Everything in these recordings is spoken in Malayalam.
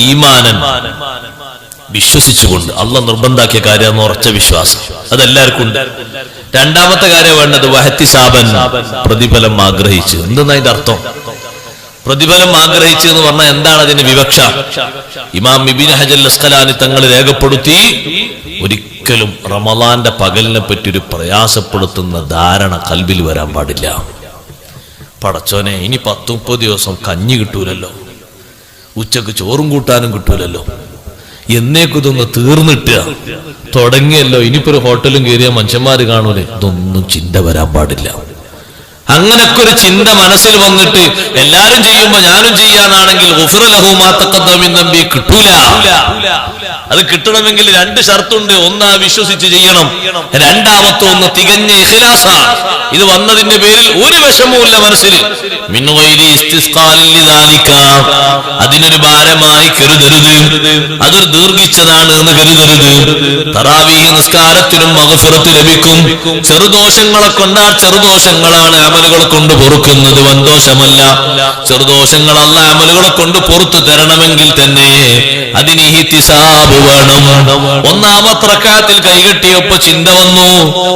ഈമാനൻ, വിശ്വസിച്ചുകൊണ്ട്. അള്ളാഹ് നിർബന്ധാക്കിയ കാര്യം ഉറച്ച വിശ്വാസം, അതെല്ലാവർക്കും ഉണ്ട്. രണ്ടാമത്തെ കാര്യം വേണ്ടത് വഹത്തിസാബൻ, പ്രതിഫലം ആഗ്രഹിച്ച്. എന്തെന്നാ അതിന്റെ അർത്ഥം? പ്രതിഫലം ആഗ്രഹിച്ചു എന്ന് പറഞ്ഞാൽ എന്താണ് അതിന്റെ വിവക്ഷ? ഇമാം ഇബ്നു ഹജർ അസ്ഖലാനി തങ്ങൾ രേഖപ്പെടുത്തി, ഒരിക്കലും റമളാന്റെ പകലിനെ പറ്റി ഒരു പ്രയാസപ്പെടുത്തുന്ന ധാരണ കൽബിൽ വരാൻ പാടില്ല. പടച്ചോനെ, ഇനി 10-30 ദിവസം കഞ്ഞി കിട്ടൂലല്ലോ, ഉച്ചക്ക് ചോറും കൂട്ടാനും കിട്ടൂലല്ലോ, എന്നേക്കും തീർന്നിട്ട് തുടങ്ങിയല്ലോ, ഇനിയിപ്പോ ഒരു ഹോട്ടലും കയറിയ മനുഷ്യന്മാര് കാണൂലേ, ഇതൊന്നും ചിന്ത വരാൻ പാടില്ല. അങ്ങനൊക്കെ ഒരു ചിന്ത മനസ്സിൽ വന്നിട്ട് എല്ലാരും ചെയ്യുമ്പോ ഞാനും ചെയ്യാനാണെങ്കിൽ കിട്ടൂല. അത് കിട്ടണമെങ്കിൽ 2 ഷർത്തുണ്ട്. ഒന്ന് വിശ്വസിച്ച് ചെയ്യണം, രണ്ടാമത്തെ ഒന്ന് തികഞ്ഞ ഇഖ്ലാസാണ്. ഇത് വന്നതിന്റെ പേരിൽ ഒരു വിഷമവുമില്ല മനസ്സിൽ. അതിനൊരു ഭാരമായി കരുതരുത്, അതൊരു ദീർഘിച്ചതാണ് എന്ന് കരുതരുത്. തറാവീഹ് നിസ്കാരത്തിനും മഗ്ഫിറത്ത് ലഭിക്കും. ചെറുദോഷങ്ങളെ കൊണ്ടാൽ ചെറുദോഷങ്ങളാണ് അമലുകൾ കൊണ്ട് പൊറുക്കുന്നത്, വൻദോഷമല്ല. ചെറുദോഷങ്ങൾ അല്ലാഹ് അമലുകളെ കൊണ്ട് പൊറുത്തു തരണമെങ്കിൽ തന്നെ അതിന് ഇഹ്തിസാബ് വേണം. ഒന്നാമത്തെ റക്അത്തിൽ കൈകെട്ടിയപ്പോ ചിന്ത വന്നു,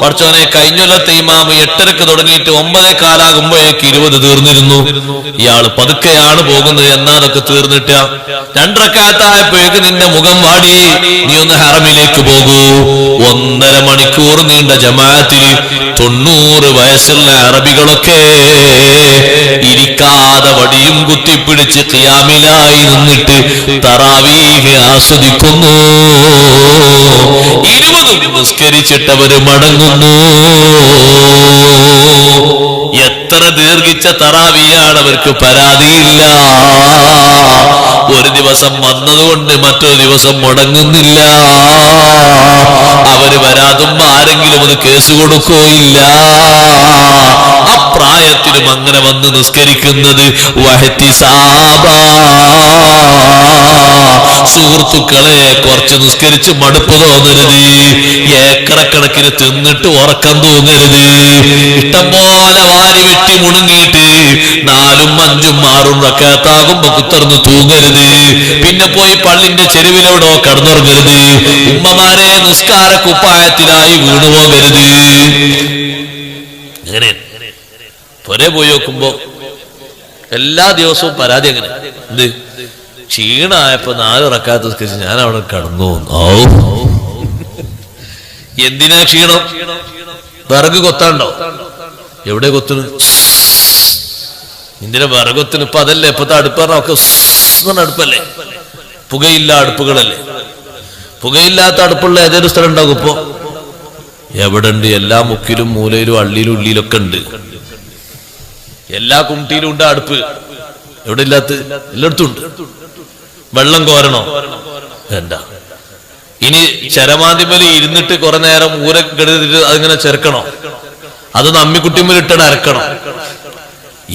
പടച്ചോനെ, കഴിഞ്ഞൊല്ലത്തെ ഇമാം 8:30 തുടങ്ങിയിട്ട് 9:15 20 തീർന്നിരുന്നു. ഇയാള് പതുക്കെയാണ് പോകുന്നത്, എന്നാതൊക്കെ തീർന്നിട്ട 2 റക്അത്തായപ്പോഴേക്ക് നിന്റെ മുഖം വാടി, നീ ഒന്ന് ഹറമിലേക്ക് പോകൂ. 1.5 മണിക്കൂർ നീണ്ട ജമാഅത്തിൽ 90 വയസ്സുള്ള അറബികളൊക്കെ ഇരിക്കാതെ വടിയും കുത്തിപ്പിടിച്ച് ഖിയാമിലായി നിന്നിട്ട് തറാവീഹ് ആസ്വദിക്കുന്നു. 20 നിസ്കരിച്ചിട്ടവര് മടങ്ങുന്നു. എത്ര ദീർഘിച്ച തറാവിയാണ്, അവർക്ക് പരാതിയില്ല. ഒരു ദിവസം വന്നതുകൊണ്ട് മറ്റൊരു ദിവസം മുടങ്ങുന്നില്ല. അവര് വരാതുമ്പോ ആരെങ്കിലും അത് കേസ് കൊടുക്കുകയില്ല. അപ്രായത്തിലും അങ്ങനെ വന്ന് നിസ്കരിക്കുന്നത് വഹ്തിസാബാ. സുഹൃത്തുക്കളെ, കുറച്ച് നിസ്കരിച്ച് മടുപ്പ് തോന്നരുത്. ഏക്കറക്കണക്കിന് തിന്നിട്ട് ഉറക്കം തോന്നരുത്. ഇഷ്ടംപോലെ വാരി വെട്ടി മുണങ്ങിയിട്ട് 4ഉം 5ഉം 6ഉം റക്അത്താകുമ്പോ കുത്തർന്ന് തൂങ്ങരുത്. പിന്നെ പോയി പള്ളിന്റെ ചെരുവിലെവിടോ കടന്നുറങ്ങരുത്. ഉമ്മമാരെ, നിസ്കാര കുപ്പായത്തിലായി വീണുപോകരുത്. അങ്ങനെ പൊരെ പോയി നോക്കുമ്പോ എല്ലാ ദിവസവും പരാതി. അങ്ങനെ എന്ത് ക്ഷീണായപ്പോ 4 റക്അത്ത് നിസ്കരിച്ച് ഞാൻ അവിടെ കടന്നു. എന്തിനാ ക്ഷീണം? വിറക് കൊത്താണ്ടോ? എവിടെ കൊത്തുന്നു? എന്തിനാ വിറകൊത്തിന്? ഇപ്പൊ അതല്ലേ ഇപ്പത്തെ അടുപ്പ് പറഞ്ഞൊക്കെ അടുപ്പല്ലേ, പുകയില്ല അടുപ്പുകളല്ലേ. പുകയില്ലാത്ത അടുപ്പുള്ള ഏതൊരു സ്ഥലം ഉണ്ടാകും ഇപ്പൊ? എവിടെ ഉണ്ട്? എല്ലാ മുക്കിലും മൂലയിലും അള്ളിയിലും ഉള്ളിയിലൊക്കെ ഉണ്ട്. എല്ലാ കുണ്ടിയിലും ഉണ്ട് അടുപ്പ്. എവിടെ ഇല്ലാത്ത? എല്ലായിടത്തും ഉണ്ട്. വെള്ളം കോരണോ? വേണ്ട. ഇനി ചരമാന്തിമേല് ഇരുന്നിട്ട് കുറെ നേരം ഊര കെടുത്തിട്ട് അതിങ്ങനെ ചെറുക്കണോ? അതൊന്ന് അമ്മിക്കുട്ടിമേൽ ഇട്ടണ അരക്കണോ?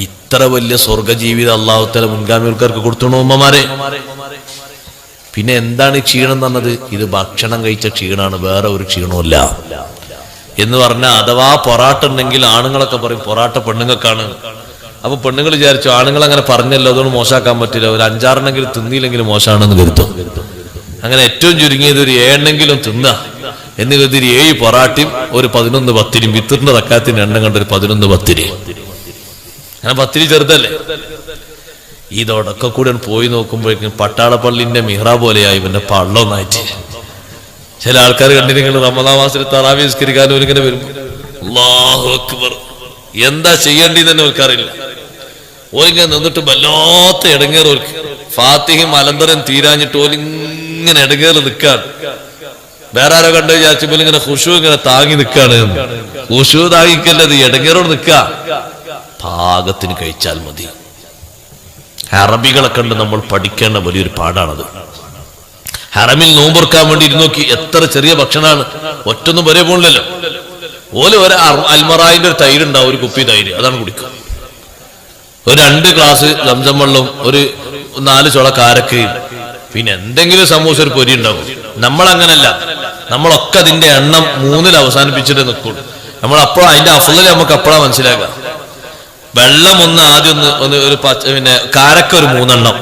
ഇത്ര വലിയ സ്വർഗജീവിതം അല്ലാഹു തആല മുൻഗാമികൾക്ക് കൊടുത്തണോ ഉമ്മമാരെ? പിന്നെ എന്താണ് ഈ ക്ഷീണം എന്ന് പറഞ്ഞത്? ഇത് ഭക്ഷണം കഴിച്ച ക്ഷീണാണ്, വേറെ ഒരു ക്ഷീണവുമില്ല എന്ന് പറഞ്ഞാൽ. അഥവാ പൊറാട്ട ഉണ്ടെങ്കിൽ ആണുങ്ങളൊക്കെ പറയും പൊറാട്ട പെണ്ണുങ്ങൾക്കാണ്. അപ്പൊ പെണ്ണുങ്ങൾ വിചാരിച്ചു ആണുങ്ങൾ അങ്ങനെ പറഞ്ഞല്ലോ, അതുകൊണ്ട് മോശമാക്കാൻ പറ്റില്ല, ഒരു 5-6 തിന്നിയില്ലെങ്കിൽ മോശമാണെന്ന് കരുതും. അങ്ങനെ ഏറ്റവും ചുരുങ്ങിയത് ഒരു 7 തിന്നുക എന്ന് കരുതി 7 പൊറാട്ടയും ഒരു 11 പത്തിരിയും, വിത്തറിന്റെ റക്അത്തിന്റെ എണ്ണം കണ്ട ഒരു 11 പത്തിരി. അങ്ങനെ പത്തിരി ചെറുതല്ലേ. ഇതോടൊക്കെ കൂടെ പോയി നോക്കുമ്പോഴേക്കും പട്ടാളപ്പള്ളിന്റെ മിഹ്റാബ് പോലെയായി പിന്നെ പള്ളൊന്നായിട്ട്. ചില ആൾക്കാർ കണ്ടിരിക്കുന്നത് റമദാൻ മാസത്തിൽ തറാവീഹ് നിസ്കരിക്കാൻ ഇങ്ങനെ വരും. അല്ലാഹു അക്ബർ, എന്താ ചെയ്യേണ്ടത് തന്നെ ഓർക്കറിയില്ല. ഓലിങ്ങനെ നിന്നിട്ട് വല്ലാത്ത ഇടങ്ങേറ്. ഓർക്ക് ഫാത്തിഹയും അലന്തരം തീരാഞ്ഞിട്ട് ഓലിങ്ങനെ ഇടങ്ങേറ് നിൽക്കാണ്. വേറെ ആരോ കണ്ടു വിചാരിച്ചപ്പോൾ ഇങ്ങനെ ഖുശൂ ഇങ്ങനെ താങ്ങി നിൽക്കാണ്. ഖുശൂ താങ്ങിക്കല്ലത്, ഇടങ്ങേറോട് നിൽക്ക. പാകത്തിന് കഴിച്ചാൽ മതി. അറബികളെ കണ്ട് നമ്മൾ പഠിക്കേണ്ട വലിയൊരു പാടാണത്. ഹറമിൽ നോമ്പൊറുക്കാൻ വേണ്ടി ഇരുന്നോക്കി, എത്ര ചെറിയ ഭക്ഷണമാണ്, ഒറ്റൊന്നും വരെ പോണില്ലല്ലോ. ഓല് ഒരു അൽമറായിന്റെ ഒരു തൈരുണ്ടാവും, ഒരു കുപ്പി തൈര്, അതാണ് കുടിക്കുക. ഒരു 2 ഗ്ലാസ് സംസം വെള്ളം, ഒരു 4 ചുള കാരക്കയും, പിന്നെ എന്തെങ്കിലും സമൂസ, ഒരു പൊരി ഉണ്ടാവും. നമ്മളങ്ങനല്ല. നമ്മളൊക്കെ അതിന്റെ എണ്ണം 3-ൽ അവസാനിപ്പിച്ചിട്ട് നിൽക്കുള്ളൂ. നമ്മൾ അപ്പോഴാ അതിന്റെ അഫ്ളൽ നമുക്ക് അപ്പോഴാ മനസ്സിലാക്കാം. വെള്ളം ഒന്ന് ആദ്യം ഒരു പിന്നെ കാരക്ക ഒരു 3 എണ്ണം,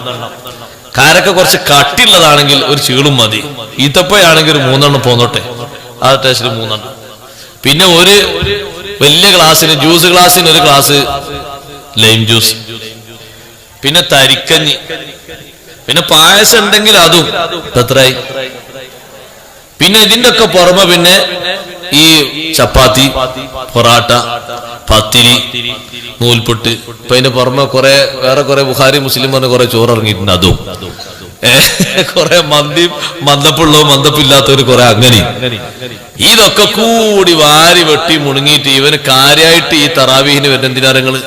കാരക്ക കുറച്ച് കട്ടിയുള്ളതാണെങ്കിൽ ഒരു ചീളും മതി. ഈത്തപ്പഴാണെങ്കിൽ ഒരു 3 എണ്ണം പോന്നോട്ടെ, ആ ടേസ്റ്റിൽ 3 എണ്ണം. പിന്നെ ഒരു വലിയ ഗ്ലാസ്സിന് ജ്യൂസ് ഗ്ലാസ്സിന് ഒരു ഗ്ലാസ് ലൈം ജ്യൂസ്, പിന്നെ തരിക്കഞ്ഞി, പിന്നെ പായസം ഉണ്ടെങ്കിൽ അതും എത്രയായി. പിന്നെ ഇതിന്റെ ഒക്കെ പുറമെ പിന്നെ ഈ ചപ്പാത്തി, പൊറാട്ട, പത്തിരി, നൂൽപുട്ട്, ഇപ്പൊ അതിന്റെ പുറമെ വേറെ കുറെ ബുഖാരി മുസ്ലിം പറഞ്ഞ കുറെ ചോറ് ഇറങ്ങിയിട്ടുണ്ട്. അതും കുറെ മന്തിയും മന്ദപ്പുള്ളോ മന്ദപ്പില്ലാത്തവര് കുറെ അങ്ങനെ. ഇതൊക്കെ കൂടി വാരി വെട്ടി മുണുങ്ങിയിട്ട് ഇവന് കാര്യമായിട്ട് ഈ തറാവീഹിന് വരുന്ന എന്തിനാരങ്ങള്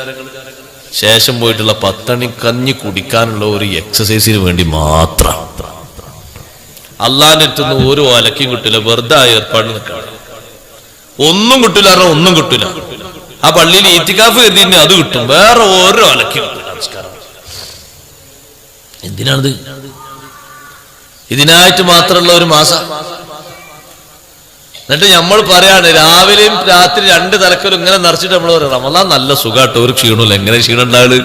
ശേഷം പോയിട്ടുള്ള 10 മണി കഞ്ഞി കുടിക്കാനുള്ള ഒരു എക്സസൈസിന് വേണ്ടി മാത്രം. അള്ളാന്റെ അടുത്തുനിന്ന് ഒരു ഒലക്കും കിട്ടില്ല, വെറുതെ ഏർപ്പാട് നിൽക്കണം. ഒന്നും കിട്ടില്ല, ഒന്നും കിട്ടില്ല. ആ പള്ളിയിൽ ഈത്തിക്കാഫ് കരുതിന് അത് കിട്ടും, വേറെ ഓരോ ഒലക്കും കിട്ടില്ല. നമസ്കാരം എന്തിനാണിത്? ഇതിനായിട്ട് മാത്രമുള്ള ഒരു മാസം. എന്നിട്ട് നമ്മൾ പറയാണ് രാവിലെയും രാത്രി 2 തലക്കലും ഇങ്ങനെ നിറച്ചിട്ട് നമ്മൾ പറയാം റമദാൻ നല്ല സുഖാട്ടോ, ഒരു ക്ഷീണമില്ല. എങ്ങനെ ക്ഷീണം ഉണ്ടാള്?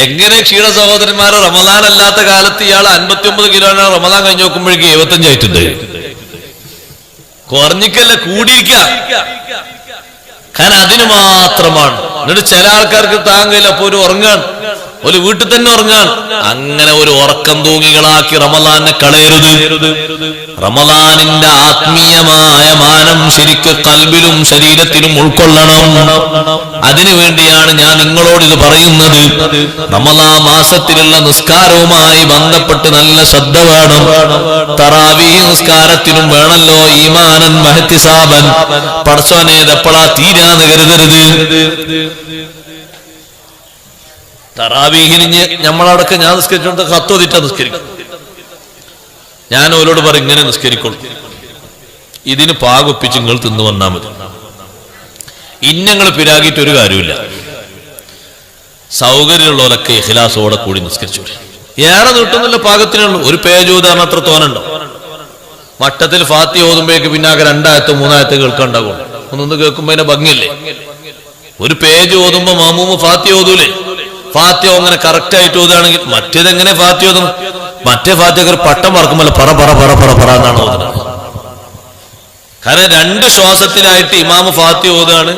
എങ്ങനെ ക്ഷീണ സഹോദരന്മാരെ? റമദാൻ അല്ലാത്ത കാലത്ത് ഇയാൾ 59 കിലോയാണ്, റമദാൻ കഴിഞ്ഞ് നോക്കുമ്പോഴേക്ക് 75 ആയിട്ടുണ്ട്. കുറഞ്ഞിക്കല്ല, കൂടിയിരിക്ക. കാരണം അതിന് മാത്രമാണ്. എന്നിട്ട് ചില ആൾക്കാർക്ക് താങ്ങില്ല, അപ്പൊ ഒരു ഉറങ്ങാൻ, ഒരു വീട്ടിൽ തന്നെ ഉറങ്ങാൻ. അങ്ങനെ ഒരു ഉറക്കം തൂങ്ങികളാക്കി റമദാനെ കളയരുത്. റമദാനിന്റെ ആത്മീയമായ മാനം ശരിക്ക് കൽബിലും ശരീരത്തിലും ഉൾക്കൊള്ളണം. അതിനുവേണ്ടിയാണ് ഞാൻ നിങ്ങളോട് ഇത് പറയുന്നത്. റമദാൻ മാസത്തിലുള്ള നിസ്കാരവുമായി ബന്ധപ്പെട്ട് നല്ല ശ്രദ്ധ വേണം. തറാവീഹ് നിസ്കാരത്തിനും വേണല്ലോ ഈമാനൻ വഹ്തിസാബൻ. പടച്ചോനെ ഇതെപ്പോഴാ തീരാന്ന് കരുതരുത്. തറാവീഹിന് നമ്മളവിടൊക്കെ ഞാൻ നിസ്കരിച്ചോണ്ട് കത്തോതിട്ടാ നിസ്കരിക്കും. ഞാൻ അവരോട് പറയും ഇങ്ങനെ നിസ്കരിക്കോളൂ, ഇതിന് പാകൊപ്പിച്ച് നിങ്ങൾ തിന്നു വന്നാൽ മതി. ഇന്നങ്ങൾ പിരാകിയിട്ട് ഒരു കാര്യമില്ല. സൗകര്യമുള്ളവരൊക്കെ ഇഖ്ലാസോടെ കൂടി നിസ്കരിച്ചു. ഏറെ നീട്ടുന്നില്ല, പാകത്തിനുള്ളൂ. ഒരു പേജ് ഓതാൻ അത്ര തോന്നുണ്ടോ? മട്ടത്തിൽ ഫാത്തി ഓതുമ്പോഴേക്ക് പിന്നാകെ 2 ആയത്തോ 3 ആയത്തോ കേൾക്കാണ്ടാകും. ഒന്നൊന്ന് കേൾക്കുമ്പോ അതിന്റെ ഭംഗിയല്ലേ? ഒരു പേജ് ഓതുമ്പോ മാമൂമ് ഫാത്തി ഓതൂലേ? ഫാത്തിയ അങ്ങനെ കറക്റ്റ് ആയിട്ട് ഓതുകയാണെങ്കിൽ മറ്റേതെങ്ങനെ ഫാത്തി ഓതും? മറ്റേ ഫാത്തിയൊക്കെ ഒരു പട്ടം പറക്കുമ്പോൾ പറ പറ പറ പറ പറ എന്നാണ് ഓതുന്നത്. കാരണം 2 ശ്വാസത്തിലായിട്ട് ഇമാമ് ഫാത്തി ഓതുകയാണ്.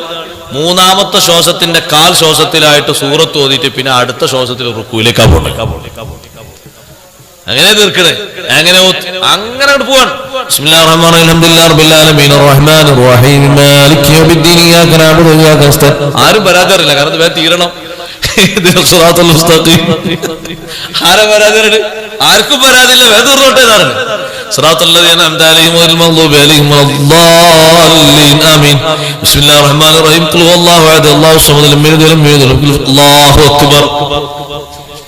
3-ാമത്തെ ശ്വാസത്തിന്റെ 1/4 ശ്വാസത്തിലായിട്ട് സൂറത്ത് ഓതിയിട്ട് പിന്നെ അടുത്ത ശ്വാസത്തിൽ റുക്കൂയിലേക്കാ പോണേ. അങ്ങനെ തീർക്കണേ. അങ്ങനെ അങ്ങനെ പോവാൻ. ബിസ്മില്ലാഹിർ റഹ്മാനിർ റഹീം അൽഹംദുലില്ലാഹി റബ്ബിൽ ആലമീൻ അർറഹ്മാനിർ റഹീം മാലികി യൗമിദ്ദീൻ ഇയ്യാക നഅബുദു വഇയ്യാക നസ്തഈൻ. ആരും പരാതിയില്ല, കാരണം ഇത് വേഗം തീരണം. ആരാ പരാതിയുണ്ട്? ആർക്കും പരാതിയില്ല, വേഗം തീർന്നോട്ടെ എന്നാണ്. സിറാത്തൽ ലദീന അൻഅംത അലൈഹിം ഗൈറിൽ മഗ്ദൂബി അലൈഹിം വലദ്ദാലിൻ. ആമീൻ. ബിസ്മില്ലാഹിർ റഹ്മാനിർ റഹീം ഖുൽ ഹുവല്ലാഹു അഹദ് അല്ലാഹു സമദ് ലം യലിദ് വലം യൂലദ് വലം യകുൽ അല്ലാഹു അക്ബർ.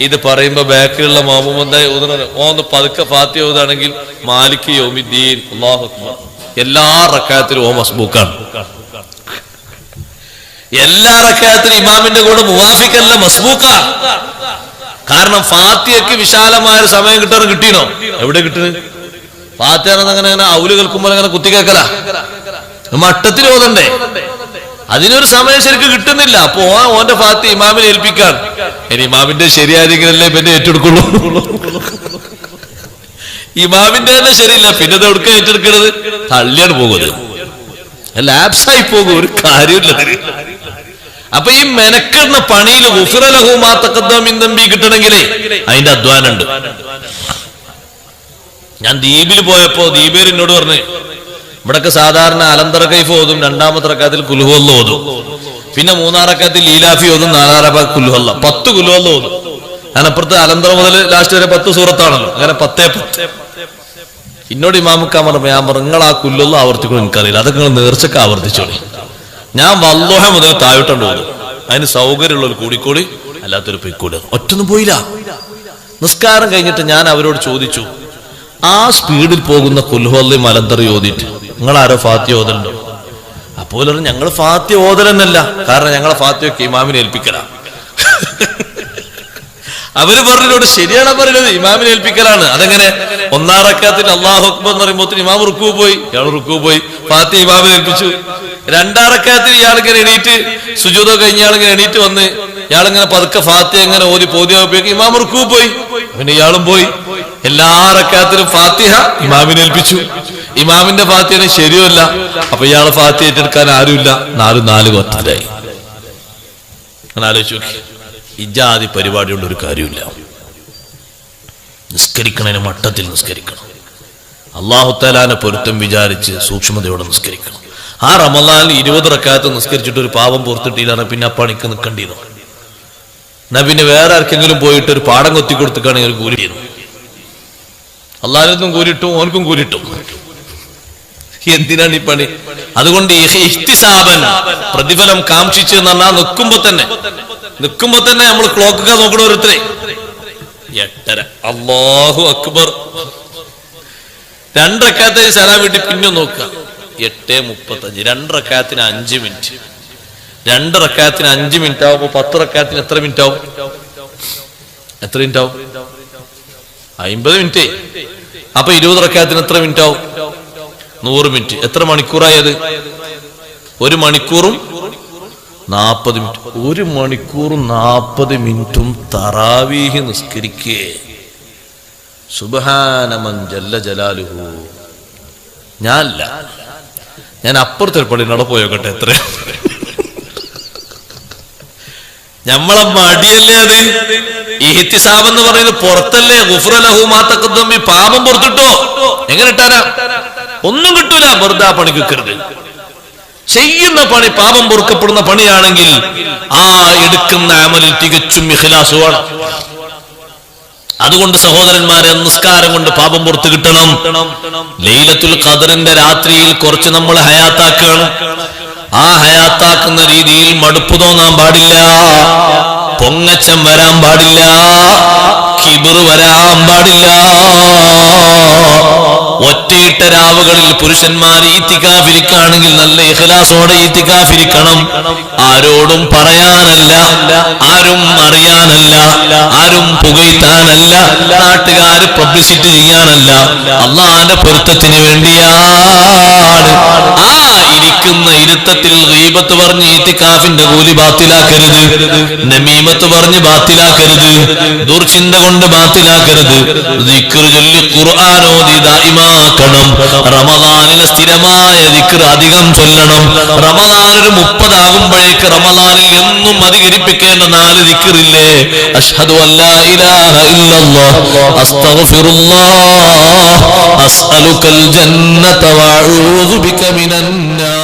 ഇത് പറയുമ്പോ ബാക്കിലുള്ള മാമൂമെന്തായി ഓതുന്നത്? ഓന്ന് പതുക്കെ ഫാത്തിഹ ഓതാണെങ്കിൽ മാലിക് യൗമിദ്ദീൻ അല്ലാഹു അക്ബർ. എല്ലാ റക്അത്തിലും ഓ മസ്ബൂക്കാണ്. എല്ലാ റക്അത്തിലും ഇമാമിന്റെ കൂടെ മുവാഫിഖല്ല, മസ്ബൂക്ക. കാരണം ഫാത്തിഹയ്ക്ക് വിശാലമായ ഒരു സമയം കിട്ടിയോ? എവിടെ കിട്ടുന്നത്? ഫാത്തിഹ അങ്ങനെ ഔല് കേൾക്കുമ്പോൾ അങ്ങനെ കുത്തി കേൾക്കല, മട്ടത്തിൽ ഓതണ്ടേ? അതിനൊരു സമയം ശരിക്കും കിട്ടുന്നില്ല. അപ്പൊ ഓന്റെ ഫാത്തിഹ ഇമാമിനെ ഏൽപ്പിക്കാൻ. ഇനി ഇമാമിന്റെ ശരിയായിരിക്കലല്ലേ പിന്നെ ഏറ്റെടുക്കുള്ളൂ. ഇമാമിന്റെ തന്നെ ശരിയില്ല, പിന്നെ ഇത് എവിടുക്ക ഏറ്റെടുക്കണത്? തള്ളിയാണ് പോകുന്നത്, ലാപ്സായി പോകും, ഒരു കാര്യമില്ല. അപ്പൊ ഈ മെനക്കെടുന്ന പണിയിൽ കിട്ടണമെങ്കിലേ അതിന്റെ അധ്വാനുണ്ട്. ഞാൻ ദ്വീപിൽ പോയപ്പോ ദ്വീപേർ എന്നോട് പറഞ്ഞു, ഇവിടൊക്കെ സാധാരണ അലന്തറ കൈഫ് ഓതും, 2-ാമത്തെ റക്അത്തിൽ കുൽഹുവല്ല ഓതും, പിന്നെ 3-ാം റക്അത്തിൽ ലീലാഫി ഓതും, 4-ാം റക്അത്തിൽ കുൽഹുവല്ല, 10 കുൽഹുവല്ല ഓതും. അതിനപ്പുറത്ത് അലന്തറ മുതൽ ലാസ്റ്റ് വരെ 10 സൂറത്താണല്ലോ. അങ്ങനെ 10. എന്നോട് ഇമാമുക്കാൻ പറഞ്ഞു, ഞാൻ പറഞ്ഞു നിങ്ങൾ ആ കുല്ലൊന്നും ആവർത്തിക്കണം, എനിക്കറിയില്ല, അതൊക്കെ നിങ്ങൾ നേർച്ചക്ക് ആവർത്തിച്ചോളി. ഞാൻ വല്ലോഹ മുതൽ താഴോട്ടുണ്ട് ഓതും. അതിന് സൗകര്യമുള്ളവർ കൂടിക്കൂടി, അല്ലാത്തൊരു പൊയ്ക്കൂടി. ഒറ്റൊന്നും പോയില്ല. നിസ്കാരം കഴിഞ്ഞിട്ട് ഞാൻ അവരോട് ചോദിച്ചു, ആ സ്പീഡിൽ പോകുന്ന കുൽഹുവല്ലയും അലന്തറി ഓതിയിട്ട് നിങ്ങൾ ആരോ ഫാത്തിഹ ഓതലുണ്ടോ? അപ്പോൾ ഞങ്ങൾ ഫാത്തിഹ ഓതലെന്നല്ല, കാരണം ഞങ്ങളെ ഫാത്തിഹയൊക്കെ ഇമാമിനെ ഏൽപ്പിക്കലാ. അവര് പറഞ്ഞോട് ശരിയാണ് പറയുന്നത്, ഇമാമിനെ ഏൽപ്പിക്കലാണ്. അതെങ്ങനെ? 1-ാം റക്അത്തിൽ അല്ലാഹു അക്ബർ എന്ന് പറയുമ്പോൾ ഇമാം റുക്കൂ പോയി, ഇയാൾ റുക്കൂ പോയി, ഫാത്തിഹ ഇമാമിനെ ഏൽപ്പിച്ചു. 2-ാം റക്അത്തിൽ ഇയാളിങ്ങനെ എണീറ്റ് സുജൂദ് കഴിഞ്ഞ ആളിങ്ങനെ എണീറ്റ് വന്ന് ഇയാളിങ്ങനെ പതുക്കെ ഫാത്തിഹ എങ്ങനെ ഓതി പോതിയാവുമ്പോഴേക്ക് ഇമാം റുക്കൂ പോയി, പിന്നെ ഇയാളും പോയി. എല്ലാ റക്അത്തിലും ഫാത്തിഹ ഇമാമിനെ ഏൽപ്പിച്ചു. ഇമാമിന്റെ ഫാത്തിഹ ശരിയല്ല, അപ്പൊ ഇയാളെ ഫാത്തിഹ ഏറ്റെടുക്കാൻ ആരുമില്ല. 4 കൊത്താലായി. അങ്ങനെ ആലോചിച്ച് നോക്കി. ഇജാതി പരിപാടിയുള്ള ഒരു കാര്യമില്ല. നിസ്കരിക്കണതിന് മട്ടത്തിൽ നിസ്കരിക്കണം. അല്ലാഹു തആലാനെ പൊരുത്തം വിചാരിച്ച് സൂക്ഷ്മതയോടെ നിസ്കരിക്കണം. ആ റമളാനിൽ 20 റക്അത്ത് നിസ്കരിച്ചിട്ട് ഒരു പാപം പുറത്തിട്ടില്ല, പിന്നെ ആ പണിക്ക് നിൽക്കേണ്ടിയിരുന്നു. എന്നാ പിന്നെ വേറെ ആർക്കെങ്കിലും പോയിട്ട് ഒരു പാഠം കൊത്തി കൊടുത്തിട്ടാണെങ്കിൽ ഒരു കൂലി ചെയ്യുന്നു. അള്ളാഹിനും കൂലിട്ടും ഓനക്കും കൂലിട്ടും. എന്തിനാണ് ഈ പണി? അതുകൊണ്ട് ഇഹ്തിസാബൻ, പ്രതിഫലം കാംക്ഷിച്ച് എന്ന് പറഞ്ഞാൽ നിൽക്കുമ്പോ തന്നെ നമ്മൾ ക്ലോക്കൊക്കെ നോക്കണ ഓരോരുത്തരെ 8:30 അല്ലാഹു അക്ബർ. 2 റക്അത്ത് സലാം വീട്ടി പിന്നെ നോക്കുക 8:35. 2 റക്അത്തിന് 5 മിനിറ്റ്. 2 റക്അത്തിന് 5 മിനിറ്റ് ആവുമ്പോ 10 റക്അത്തിന് എത്ര മിനിറ്റ് ആവും? 50 മിനിറ്റ്. അപ്പൊ 20 റക്അത്തിന് എത്ര മിനിറ്റ് ആവും? 100 മിനിറ്റ്. എത്ര മണിക്കൂറായത്? 1 മണിക്കൂറും 40 മിനിറ്റ്. 1 മണിക്കൂറും 40 മിനിറ്റും തറാവീഹ് നിസ്കരിക്കേ. സുബ്ഹാന മൻ ജല്ല ജലാലുഹു. ഞാൻ അപ്പുറത്തെ പള്ളിനോടെ പോയോക്കട്ടെ. എത്ര നമ്മളെ മടിയല്ലേ അത്? ഇഹ്തിസാബ് എന്ന് പറയുന്നത് പുറത്തല്ലേ. ഗുഫ്റ ലഹു മാ തഖദ്ദമ, പാപം പുറത്തിട്ടോ. എങ്ങനെ ഇട്ടാനാ? ഒന്നും കിട്ടൂല. വെറുതെ ആ പണി വെക്കരുത്. ചെയ്യുന്ന പണി പാപം പൊറുക്കപ്പെടുന്ന പണിയാണെങ്കിൽ ആ എടുക്കുന്ന അമലിൽ തികച്ചും ഇഖ്ലാസ് വേണം. അതുകൊണ്ട് സഹോദരന്മാരെ, നിസ്കാരം കൊണ്ട് പാപം പുറത്ത് കിട്ടണം. ലൈലത്തുൽ ഖദ്റിന്റെ രാത്രിയിൽ കുറച്ച് നമ്മൾ ഹയാത്താക്കണം. ആ ഹയാത്താക്കുന്ന രീതിയിൽ മടുപ്പ് തോന്നാൻ പാടില്ല, പൊങ്ങച്ചം വരാൻ പാടില്ല, കിബിർ വരാൻ പാടില്ല. ഒറ്റയിട്ട രാവുകളിൽ പുരുഷന്മാർ ഈത്തിക്കാഫിരിക്കുകയാണെങ്കിൽ നല്ല ഇഖ്ലാസോടെ ഈത്തിക്കാഫിരിക്കണം. ആരോടും പറയാനല്ല, ആരും അറിയാനല്ല, ആരും പുകഴ്ത്താനല്ല, നാട്ടുകാര് പബ്ലിസിറ്റി ചെയ്യാനല്ല, അള്ളാന്റെ പൊരുത്തത്തിന് വേണ്ടിയാണ്. ആ ഇരിക്കുന്ന ഇരുത്തത്തിൽ ഗീബത്ത് പറഞ്ഞ് ഈത്തിക്കാഫിന്റെ കൂലി ബാത്തിലാക്കരുത്, നമീമത്ത് പറഞ്ഞ് ബാത്തിലാക്കരുത്, ദുർചിന്ത കൊണ്ട് ബാത്തിലാക്കരുത്. ദിക്ർ ചൊല്ലി ഖുർആൻ ഓതി ദായിമാക്കണം. റമളാനിലെ സ്ഥിരമായ ദിക്ർ അധികം ചൊല്ലണം. റമളാൻ ഒരു 30 ആകുമ്പോഴേക്ക് റമളാനിൽ എന്നും അധികരിപ്പിക്കേണ്ട 4 ദിക്റില്ലേ? അഷ്ഹദു അല്ലാ ഇലാഹ ഇല്ലല്ലാഹ്, അസ്തഗ്ഫിറുല്ലാഹ്, അസ്അലുക്കൽ ജന്നത വഅഊദു ബിക മിനൻ നാർ.